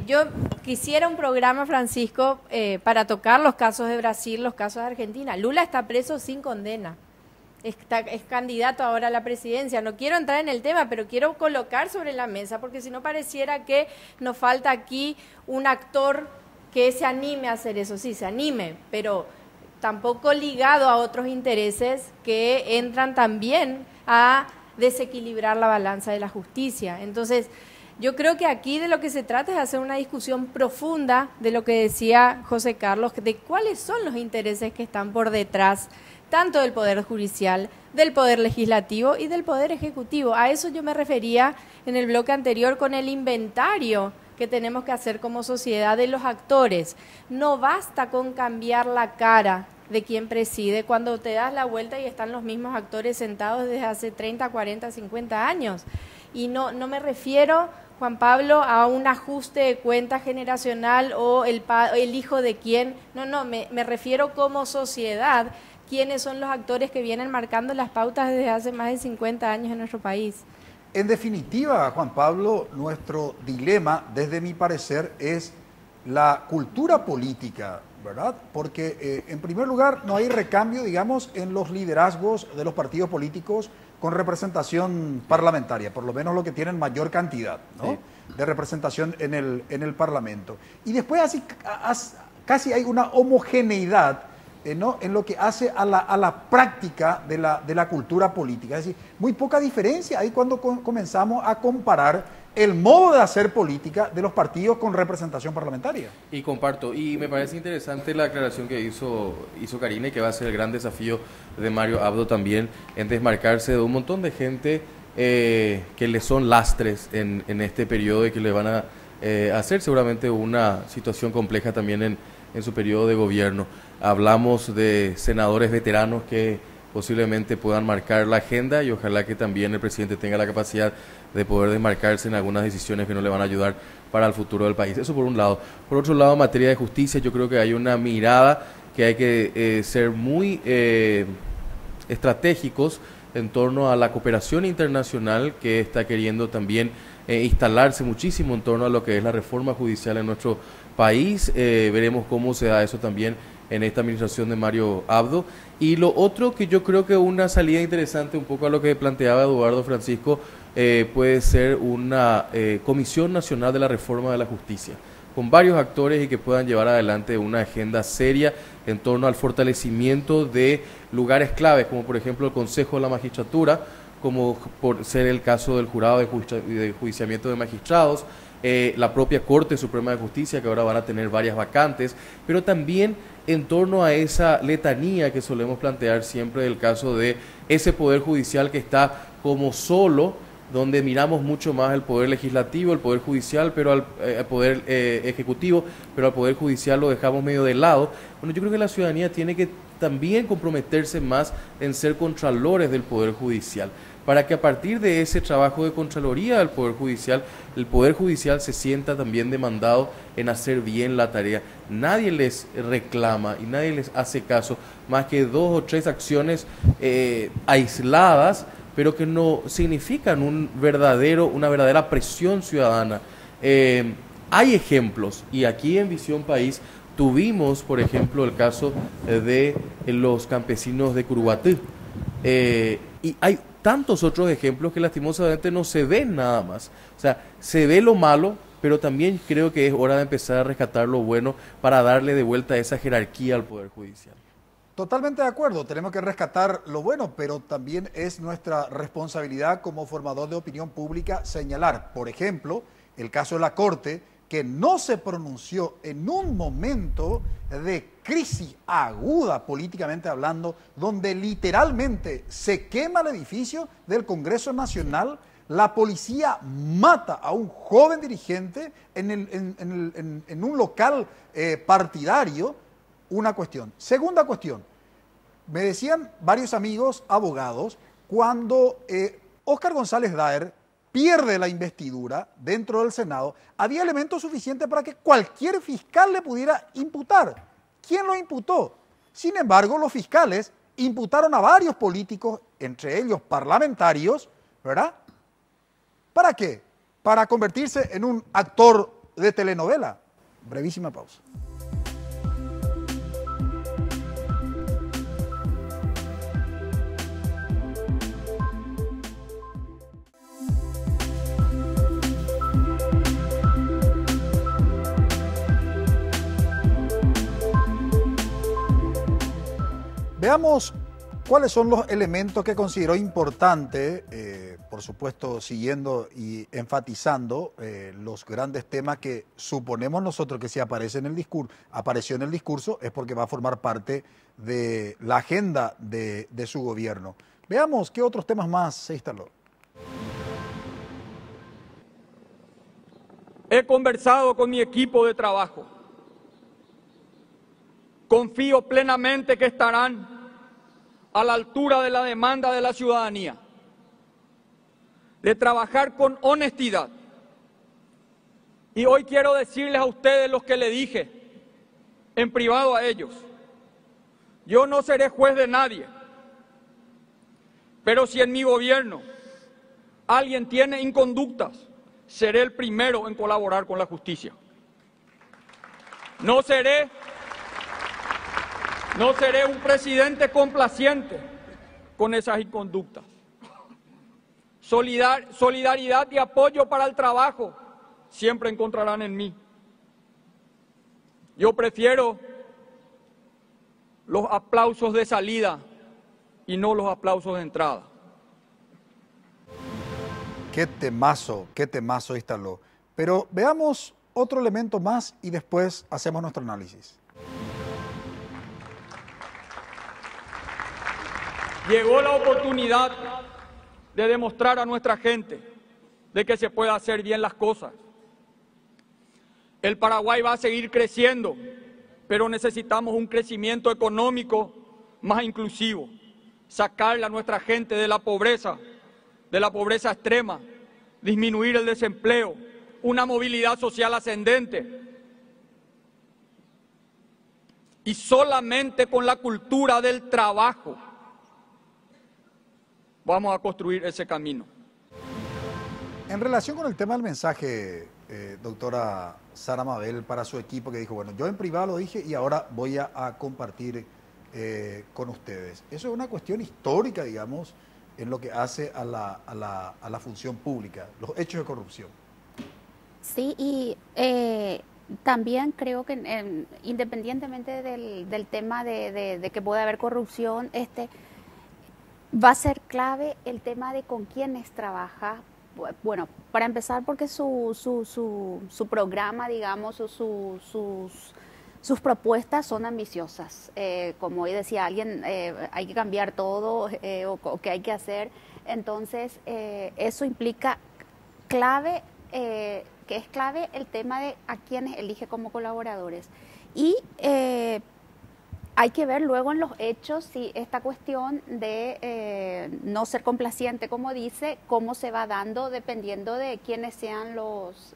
Yo quisiera un programa, Francisco, para tocar los casos de Brasil, los casos de Argentina. Lula está preso sin condena. Es candidato ahora a la presidencia. No quiero entrar en el tema, pero quiero colocar sobre la mesa, porque si no pareciera que nos falta aquí un actor que se anime a hacer eso. Sí, se anime, pero tampoco ligado a otros intereses que entran también a desequilibrar la balanza de la justicia. Entonces, yo creo que aquí de lo que se trata es hacer una discusión profunda de lo que decía José Carlos, de cuáles son los intereses que están por detrás tanto del Poder Judicial, del Poder Legislativo y del Poder Ejecutivo. A eso yo me refería en el bloque anterior con el inventario que tenemos que hacer como sociedad de los actores. No basta con cambiar la cara de quien preside cuando te das la vuelta y están los mismos actores sentados desde hace 30, 40, 50 años. Y no me refiero, Juan Pablo, a un ajuste de cuenta generacional o el hijo de quién. No, me refiero como sociedad, quiénes son los actores que vienen marcando las pautas desde hace más de 50 años en nuestro país. En definitiva, Juan Pablo, nuestro dilema, desde mi parecer, es la cultura política, ¿verdad? Porque, en primer lugar, no hay recambio, digamos, en los liderazgos de los partidos políticos con representación parlamentaria, por lo menos lo que tienen mayor cantidad, ¿no? Sí. De representación en el Parlamento. Y después casi hay una homogeneidad, ¿no? En lo que hace a la práctica de la cultura política. Es decir, muy poca diferencia hay cuando comenzamos a comparar el modo de hacer política de los partidos con representación parlamentaria. Y comparto, y me parece interesante la aclaración que hizo Karina, y que va a ser el gran desafío de Mario Abdo también, en desmarcarse de un montón de gente que le son lastres en este periodo y que le van a hacer seguramente una situación compleja también en su periodo de gobierno. Hablamos de senadores veteranos que posiblemente puedan marcar la agenda, y ojalá que también el presidente tenga la capacidad de poder desmarcarse en algunas decisiones que no le van a ayudar para el futuro del país. Eso por un lado. Por otro lado, en materia de justicia, yo creo que hay una mirada que hay que ser muy estratégicos en torno a la cooperación internacional que está queriendo también instalarse muchísimo en torno a lo que es la reforma judicial en nuestro país. Veremos cómo se da eso también en esta administración de Mario Abdo. Y lo otro que yo creo que una salida interesante un poco a lo que planteaba Eduardo Francisco, puede ser una Comisión Nacional de la Reforma de la Justicia, con varios actores y que puedan llevar adelante una agenda seria en torno al fortalecimiento de lugares claves, como por ejemplo el Consejo de la Magistratura, como por ser el caso del Jurado de Enjuiciamiento de Magistrados, la propia Corte Suprema de Justicia, que ahora van a tener varias vacantes, pero también en torno a esa letanía que solemos plantear siempre del caso de ese Poder Judicial que está como solo, donde miramos mucho más el Poder Legislativo, el Poder Judicial, pero al Poder Ejecutivo, pero al Poder Judicial lo dejamos medio de lado. Bueno, yo creo que la ciudadanía tiene que también comprometerse más en ser contralores del Poder Judicial, para que a partir de ese trabajo de Contraloría del Poder Judicial, el Poder Judicial se sienta también demandado en hacer bien la tarea. Nadie les reclama y nadie les hace caso, más que 2 o 3 acciones aisladas, pero que no significan una verdadera presión ciudadana. Hay ejemplos, y aquí en Visión País tuvimos, por ejemplo, el caso de los campesinos de Curuguatí, y hay tantos otros ejemplos que lastimosamente no se ven nada más. O sea, se ve lo malo, pero también creo que es hora de empezar a rescatar lo bueno para darle de vuelta esa jerarquía al Poder Judicial. Totalmente de acuerdo, tenemos que rescatar lo bueno, pero también es nuestra responsabilidad como formador de opinión pública señalar, por ejemplo, el caso de la Corte, que no se pronunció en un momento de crisis aguda políticamente hablando, donde literalmente se quema el edificio del Congreso Nacional, la policía mata a un joven dirigente en un local partidario. Una cuestión. Segunda cuestión, me decían varios amigos abogados, cuando Óscar González Daer pierde la investidura dentro del Senado, había elementos suficientes para que cualquier fiscal le pudiera imputar. ¿Quién lo imputó? Sin embargo, los fiscales imputaron a varios políticos, entre ellos parlamentarios, ¿verdad? ¿Para qué? Para convertirse en un actor de telenovela. Brevísima pausa. Veamos ¿Cuáles son los elementos que consideró importante, por supuesto, siguiendo y enfatizando los grandes temas que suponemos nosotros que si apareció en el discurso, es porque va a formar parte de la agenda de su gobierno? Veamos qué otros temas más se instaló. He conversado con mi equipo de trabajo. Confío plenamente que estarán a la altura de la demanda de la ciudadanía, de trabajar con honestidad. Y hoy quiero decirles a ustedes lo que le dije en privado a ellos. Yo no seré juez de nadie, pero si en mi gobierno alguien tiene inconductas, seré el primero en colaborar con la justicia. No seré un presidente complaciente con esas inconductas. Solidaridad y apoyo para el trabajo siempre encontrarán en mí. Yo prefiero los aplausos de salida y no los aplausos de entrada. Qué temazo instaló. Pero veamos otro elemento más y después hacemos nuestro análisis. Llegó la oportunidad de demostrar a nuestra gente de que se puede hacer bien las cosas. El Paraguay va a seguir creciendo, pero necesitamos un crecimiento económico más inclusivo, sacarle a nuestra gente de la pobreza extrema, disminuir el desempleo, una movilidad social ascendente. Y solamente con la cultura del trabajo vamos a construir ese camino. En relación con el tema del mensaje, doctora Sara Mabel, para su equipo, que dijo, bueno, yo en privado lo dije y ahora voy a compartir con ustedes. Eso es una cuestión histórica, digamos, en lo que hace a la función pública, los hechos de corrupción. Sí, y también creo que independientemente del tema de que puede haber corrupción, va a ser clave el tema de con quiénes trabaja. Bueno, para empezar porque su programa, digamos, sus propuestas son ambiciosas. Como hoy decía alguien, hay que cambiar todo o que hay que hacer. Entonces, eso implica que es clave el tema de a quienes elige como colaboradores. Y hay que ver luego en los hechos si esta cuestión de no ser complaciente, como dice, cómo se va dando dependiendo de quiénes sean los,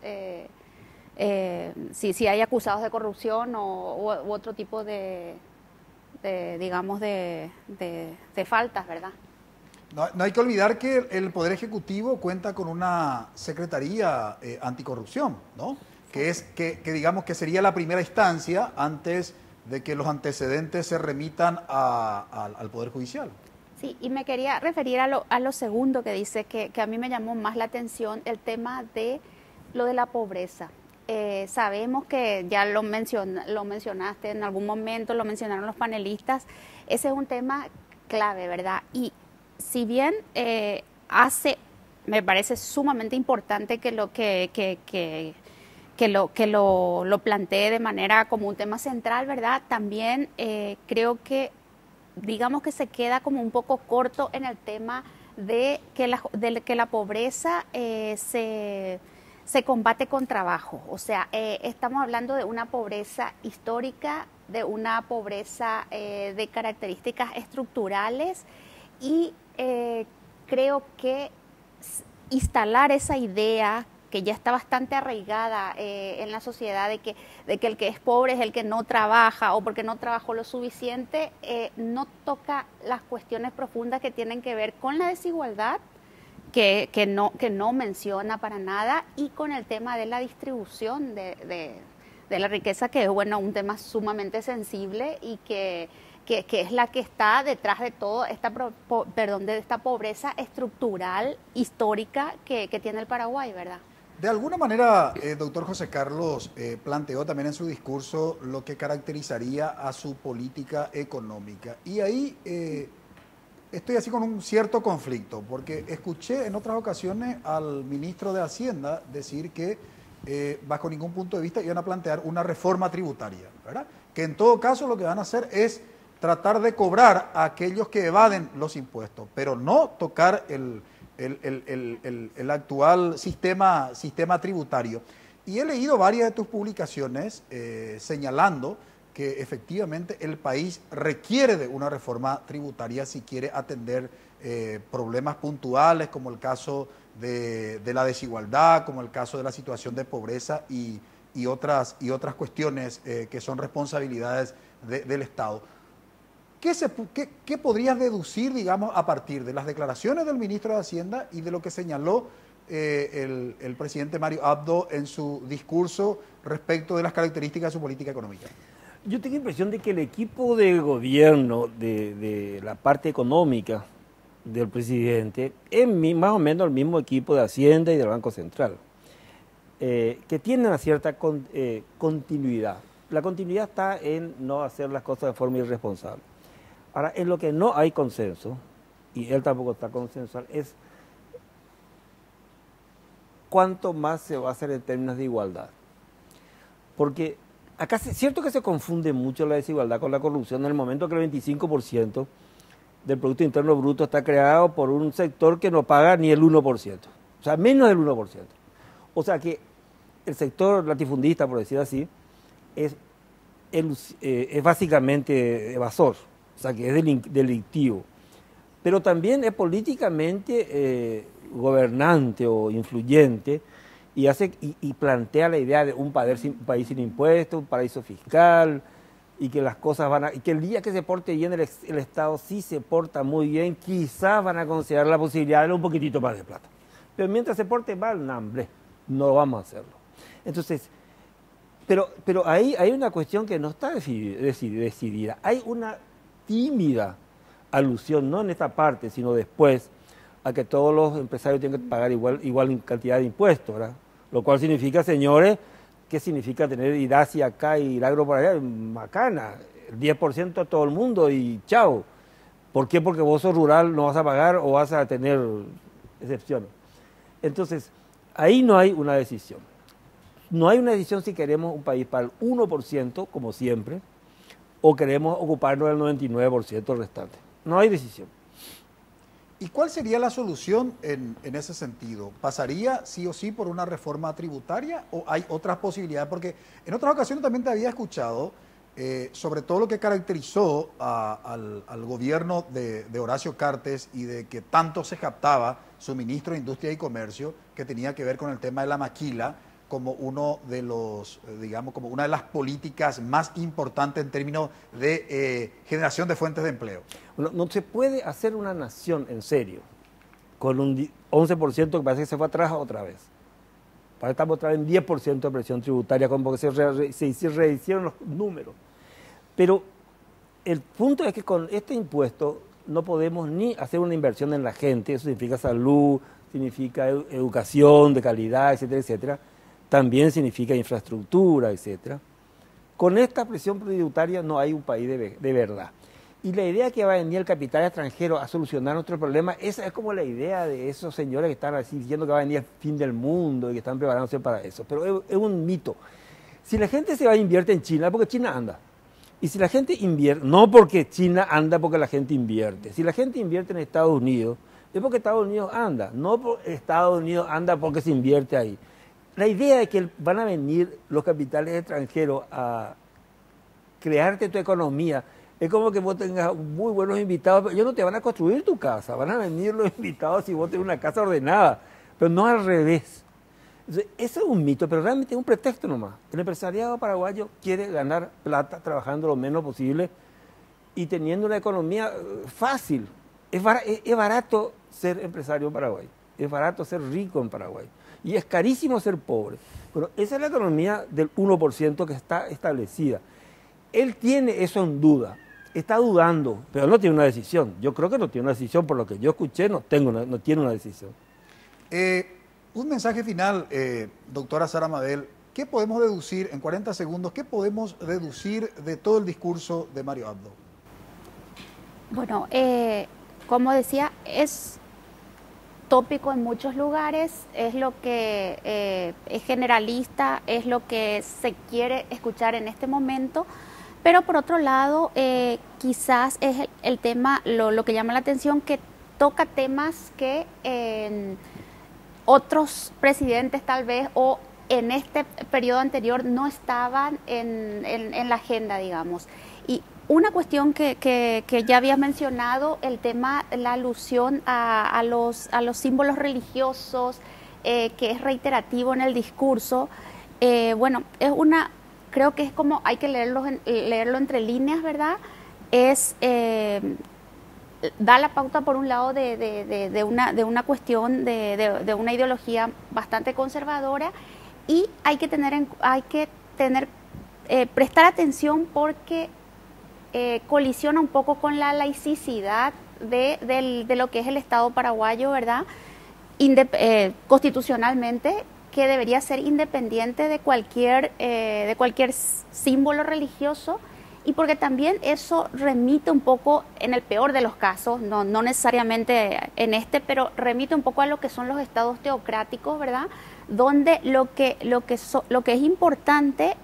si hay acusados de corrupción u otro tipo digamos, de faltas, ¿verdad? No hay que olvidar que el Poder Ejecutivo cuenta con una Secretaría Anticorrupción, ¿no? Que digamos que sería la primera instancia antes de que los antecedentes se remitan al Poder Judicial. Sí, y me quería referir a lo segundo que dice, que a mí me llamó más la atención, el tema de lo de la pobreza. Sabemos que ya lo mencionaste en algún momento, lo mencionaron los panelistas, ese es un tema clave, ¿verdad? Y si bien me parece sumamente importante que lo plantee de manera como un tema central, ¿verdad? También creo que, digamos que se queda como un poco corto en el tema de que la pobreza se combate con trabajo. O sea, estamos hablando de una pobreza histórica, de una pobreza de características estructurales y creo que instalar esa idea que ya está bastante arraigada en la sociedad de que el que es pobre es el que no trabaja o porque no trabajó lo suficiente, no toca las cuestiones profundas que tienen que ver con la desigualdad, que no menciona para nada, y con el tema de la distribución de la riqueza, que es un tema sumamente sensible y que es la que está detrás de todo de esta pobreza estructural, histórica que tiene el Paraguay, ¿verdad? De alguna manera, doctor José Carlos planteó también en su discurso lo que caracterizaría a su política económica. Y ahí estoy así con un cierto conflicto, porque escuché en otras ocasiones al ministro de Hacienda decir que bajo ningún punto de vista iban a plantear una reforma tributaria, ¿verdad? Que en todo caso lo que van a hacer es tratar de cobrar a aquellos que evaden los impuestos, pero no tocar el actual sistema tributario. Y he leído varias de tus publicaciones señalando que efectivamente el país requiere de una reforma tributaria si quiere atender problemas puntuales como el caso de la desigualdad, como el caso de la situación de pobreza y otras cuestiones que son responsabilidades del Estado. ¿Qué podrías deducir, digamos, a partir de las declaraciones del ministro de Hacienda y de lo que señaló el presidente Mario Abdo en su discurso respecto de las características de su política económica? Yo tengo la impresión de que el equipo de gobierno de la parte económica del presidente es más o menos el mismo equipo de Hacienda y del Banco Central, que tiene una cierta continuidad. La continuidad está en no hacer las cosas de forma irresponsable. Ahora, en lo que no hay consenso, y él tampoco está consensual, es cuánto más se va a hacer en términos de igualdad. Porque acá es cierto que se confunde mucho la desigualdad con la corrupción en el momento que el 25% del Producto Interno Bruto está creado por un sector que no paga ni el 1%, o sea, menos del 1%. O sea que el sector latifundista, por decir así, es básicamente evasor, o sea que es delictivo, pero también es políticamente gobernante o influyente y plantea la idea de un país sin impuestos, un paraíso fiscal, y que las cosas y que el día que se porte bien el Estado, sí se porta muy bien, quizás van a considerar la posibilidad de darle un poquitito más de plata. Pero mientras se porte mal, no vamos a hacerlo. Entonces, pero ahí hay una cuestión que no está decidida. Hay una tímida alusión, no en esta parte, sino después, a que todos los empresarios tienen que pagar igual cantidad de impuestos, ¿verdad? Lo cual significa, señores, ¿qué significa tener Idaci acá y Milagro por allá? Macana, el 10% a todo el mundo y chao. ¿Por qué? Porque vos sos rural, no vas a pagar o vas a tener excepciones. Entonces, ahí no hay una decisión. No hay una decisión si queremos un país para el 1%, como siempre, o queremos ocuparnos del 99% restante. No hay decisión. ¿Y cuál sería la solución en ese sentido? ¿Pasaría sí o sí por una reforma tributaria o hay otras posibilidades? Porque en otras ocasiones también te había escuchado sobre todo lo que caracterizó al gobierno de Horacio Cartes y de que tanto se captaba su ministro de Industria y Comercio, que tenía que ver con el tema de la maquila, como uno de los, digamos, como una de las políticas más importantes en términos de generación de fuentes de empleo. Bueno, no se puede hacer una nación en serio con un 11% que parece que se fue atrás otra vez. Estamos otra vez en 10% de presión tributaria, como que se rehicieron los números. Pero el punto es que con este impuesto no podemos ni hacer una inversión en la gente, eso significa salud, significa educación de calidad, etcétera, etcétera. También significa infraestructura, etcétera. Con esta presión tributaria no hay un país de verdad. Y la idea que va a venir el capital extranjero a solucionar nuestro problema, esa es como la idea de esos señores que están así diciendo que va a venir el fin del mundo y que están preparándose para eso. Pero es un mito. Si la gente se va a invierte en China, es porque China anda. Y si la gente invierte, no porque China anda porque la gente invierte. Si la gente invierte en Estados Unidos, es porque Estados Unidos anda. No porque Estados Unidos anda porque se invierte ahí. La idea es que van a venir los capitales extranjeros a crearte tu economía. Es como que vos tengas muy buenos invitados, pero ellos no te van a construir tu casa, van a venir los invitados si vos tenés una casa ordenada, pero no al revés. Entonces, ese es un mito, pero realmente es un pretexto nomás. El empresariado paraguayo quiere ganar plata trabajando lo menos posible y teniendo una economía fácil. Es barato ser empresario en Paraguay, es barato ser rico en Paraguay. Y es carísimo ser pobre. Bueno, esa es la economía del 1% que está establecida. Él tiene eso en duda, está dudando, pero no tiene una decisión. Yo creo que no tiene una decisión, por lo que yo escuché, no tiene una decisión. Un mensaje final, doctora Sara Mabel. ¿Qué podemos deducir, en 40 segundos, qué podemos deducir de todo el discurso de Mario Abdo? Bueno, como decía, es tópico en muchos lugares, es lo que es generalista, es lo que se quiere escuchar en este momento, pero por otro lado, quizás es el tema, lo que llama la atención, que toca temas que otros presidentes tal vez o en este periodo anterior no estaban en la agenda, digamos. Y una cuestión que ya habías mencionado, el tema, la alusión a los símbolos religiosos, que es reiterativo en el discurso. Bueno, creo que es como, hay que leerlo entre líneas, ¿verdad? Da la pauta por un lado de una cuestión, de una ideología bastante conservadora, y hay que prestar atención porque colisiona un poco con la laicidad de lo que es el Estado paraguayo, ¿verdad? Constitucionalmente, que debería ser independiente de cualquier símbolo religioso, y porque también eso remite un poco, en el peor de los casos, no necesariamente en este, pero remite un poco a lo que son los estados teocráticos, ¿verdad? Donde lo que es importante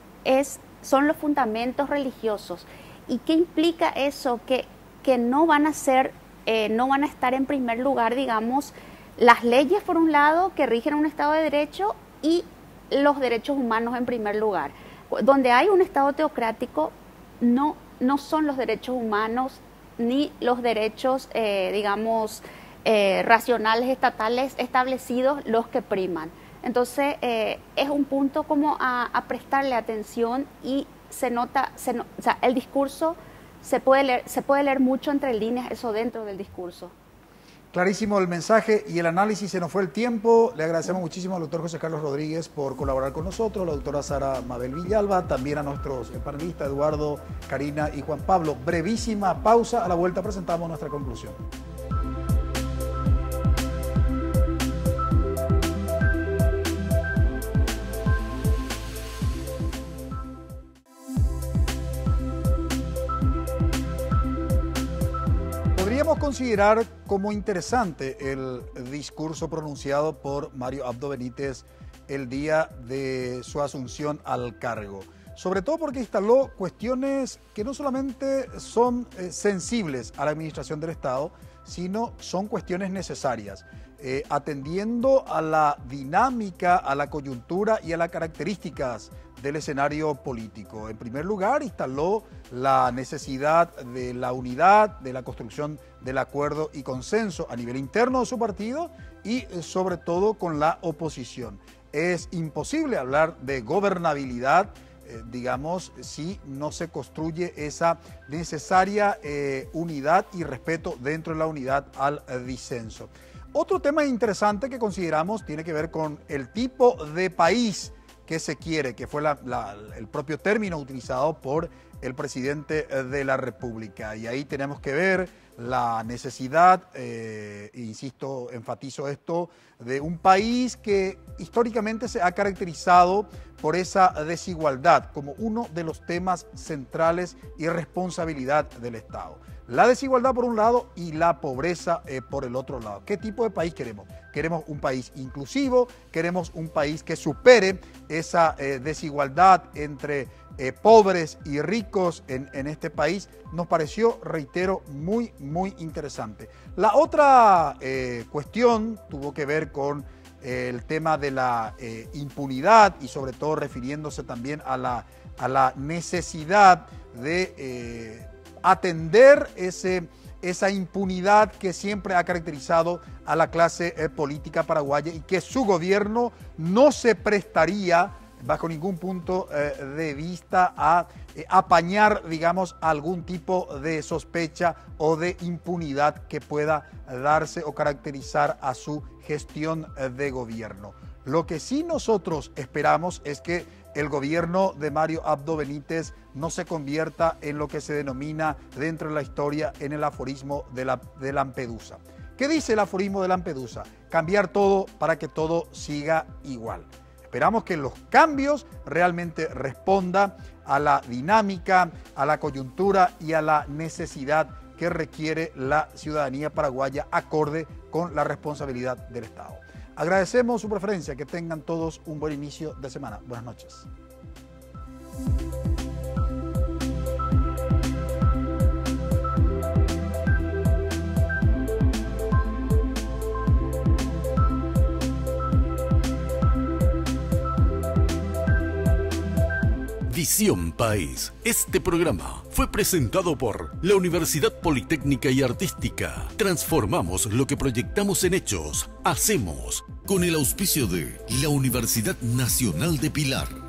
son los fundamentos religiosos. ¿Y qué implica eso? Que no van a estar en primer lugar, digamos, las leyes por un lado que rigen un Estado de Derecho y los derechos humanos en primer lugar. Donde hay un Estado teocrático, no son los derechos humanos ni los derechos, racionales estatales establecidos los que priman. Entonces, es un punto como a prestarle atención, y se nota, o sea, el discurso se puede leer mucho entre líneas, eso dentro del discurso. Clarísimo el mensaje y el análisis, se nos fue el tiempo. Le agradecemos muchísimo al doctor José Carlos Rodríguez por colaborar con nosotros, la doctora Sara Mabel Villalba, también a nuestros panelistas Eduardo, Karina y Juan Pablo. Brevísima pausa, a la vuelta presentamos nuestra conclusión. Podríamos considerar como interesante el discurso pronunciado por Mario Abdo Benítez el día de su asunción al cargo, sobre todo porque instaló cuestiones que no solamente son sensibles a la administración del Estado, sino son cuestiones necesarias, atendiendo a la dinámica, a la coyuntura y a las características del escenario político. En primer lugar, instaló la necesidad de la unidad, de la construcción del acuerdo y consenso a nivel interno de su partido y sobre todo con la oposición. Es imposible hablar de gobernabilidad, digamos, si no se construye esa necesaria unidad y respeto dentro de la unidad al disenso. Otro tema interesante que consideramos tiene que ver con el tipo de país que se quiere, que fue el propio término utilizado por el presidente de la República. Y ahí tenemos que ver la necesidad, insisto, enfatizo esto, de un país que históricamente se ha caracterizado por esa desigualdad como uno de los temas centrales y responsabilidad del Estado. La desigualdad por un lado y la pobreza por el otro lado. ¿Qué tipo de país queremos? Queremos un país inclusivo, queremos un país que supere esa desigualdad entre pobres y ricos en este país. Nos pareció, reitero, muy interesante. La otra cuestión tuvo que ver con el tema de la impunidad y sobre todo refiriéndose también a la necesidad de atender esa impunidad que siempre ha caracterizado a la clase política paraguaya y que su gobierno no se prestaría bajo ningún punto de vista a apañar, digamos, algún tipo de sospecha o de impunidad que pueda darse o caracterizar a su gestión de gobierno. Lo que sí nosotros esperamos es que el gobierno de Mario Abdo Benítez no se convierta en lo que se denomina dentro de la historia en el aforismo de Lampedusa. ¿Qué dice el aforismo de Lampedusa? Cambiar todo para que todo siga igual. Esperamos que los cambios realmente respondan a la dinámica, a la coyuntura y a la necesidad que requiere la ciudadanía paraguaya acorde con la responsabilidad del Estado. Agradecemos su preferencia, que tengan todos un buen inicio de semana. Buenas noches. Visión País. Este programa fue presentado por la Universidad Politécnica y Artística. Transformamos lo que proyectamos en hechos. Hacemos. Con el auspicio de la Universidad Nacional de Pilar.